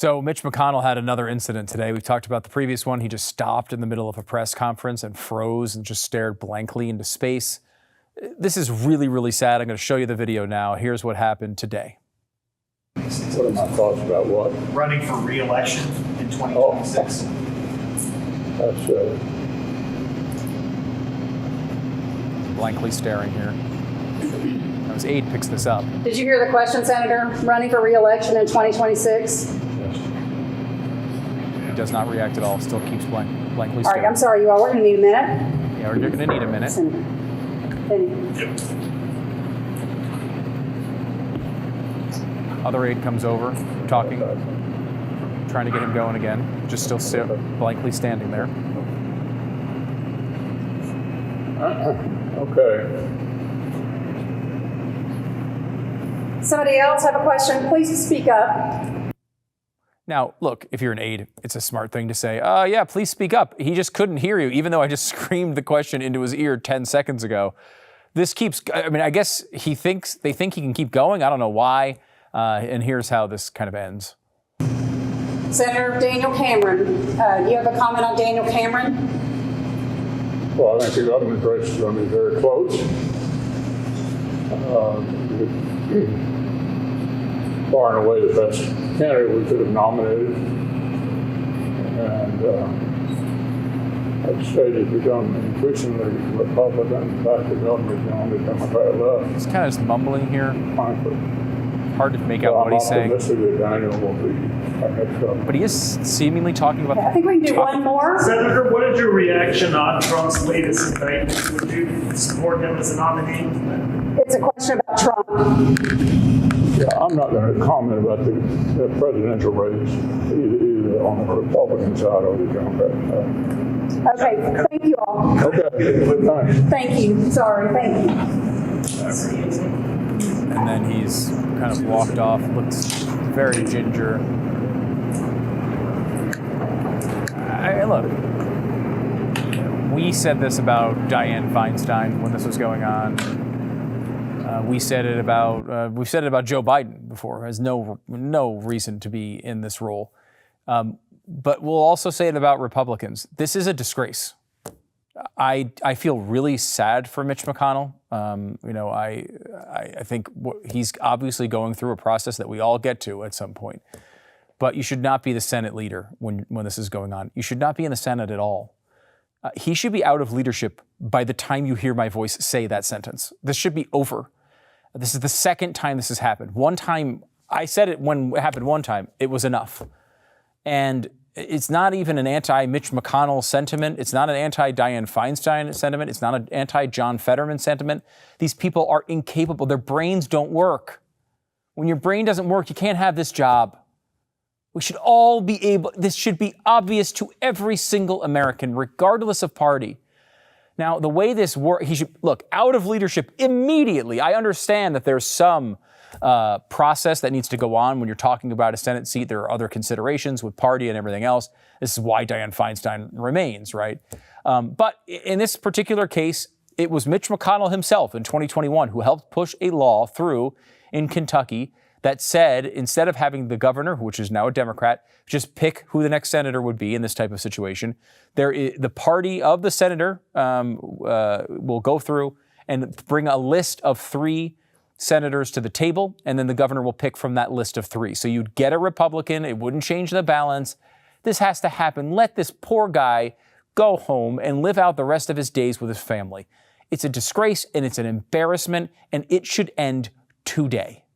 So Mitch McConnell had another incident today. We've talked about the previous one. He just stopped in the middle of a press conference and froze and just stared blankly into space. This is really, really sad. I'm going to show you the video now. Here's what happened today. What are my thoughts about what? Running for re-election in 2026. That's Blankly staring here. Now his aide picks this up. Did you hear the question, Senator? Running for re-election in 2026? He does not react at all. Still keeps blankly staring. All right, I'm sorry, you all. We're going to need a minute. Yeah, we're going to need a minute. Senator. Other aide comes over, talking, trying to get him going again. Just still blankly standing there. okay. Somebody else have a question? Please speak up. Now, look, if you're an aide, it's a smart thing to say, yeah, please speak up. He just couldn't hear you, even though I just screamed the question into his ear 10 seconds ago. This keeps, I mean, I guess they think he can keep going. I don't know why. And here's how this kind of ends. Senator Daniel Cameron, do you have a comment on Daniel Cameron? Well, I think the government race is going to be very close. Far and away the best candidate we could have nominated. And that state has become increasingly Republican. Back the government is on the Democrat left. He's kind of just mumbling here. Frankly. Hard to make out what he's saying. Daniel will be our next governor. But he is seemingly talking about... I think we can do one more. Senator, what is your reaction on Trump's latest indictment? Would you support him as a nominee? It's a question about Trump. Yeah, I'm not going to comment about the presidential race, either on the Republican side or the Democrat side. Okay, thank you all. Okay, thanks. Thank you. Sorry, thank you. And then he's kind of walked off, looks very ginger. Look, we said this about Dianne Feinstein when this was going on. We've said it about Joe Biden before. Has no reason to be in this role. But we'll also say it about Republicans. This is a disgrace. I feel really sad for Mitch McConnell. I think he's obviously going through a process that we all get to at some point. But you should not be the Senate leader when this is going on. You should not be in the Senate at all. He should be out of leadership by the time you hear my voice say that sentence. This should be over. This is the second time this has happened. One time, I said it when it happened one time, it was enough. And it's not even an anti-Mitch McConnell sentiment. It's not an anti-Dianne Feinstein sentiment. It's not an anti-John Fetterman sentiment. These people are incapable. Their brains don't work. When your brain doesn't work, you can't have this job. We should all be able, this should be obvious to every single American, regardless of party. Now, the way this works, he should, look, out of leadership immediately. I understand that there's some process that needs to go on when you're talking about a Senate seat. There are other considerations with party and everything else. This is why Dianne Feinstein remains, right? But in this particular case, it was Mitch McConnell himself in 2021 who helped push a law through in Kentucky that said, instead of having the governor, which is now a Democrat, just pick who the next senator would be in this type of situation, the party of the senator will go through and bring a list of 3 senators to the table, and then the governor will pick from that list of 3. So you'd get a Republican. It wouldn't change the balance. This has to happen. Let this poor guy go home and live out the rest of his days with his family. It's a disgrace, and it's an embarrassment, and it should end today.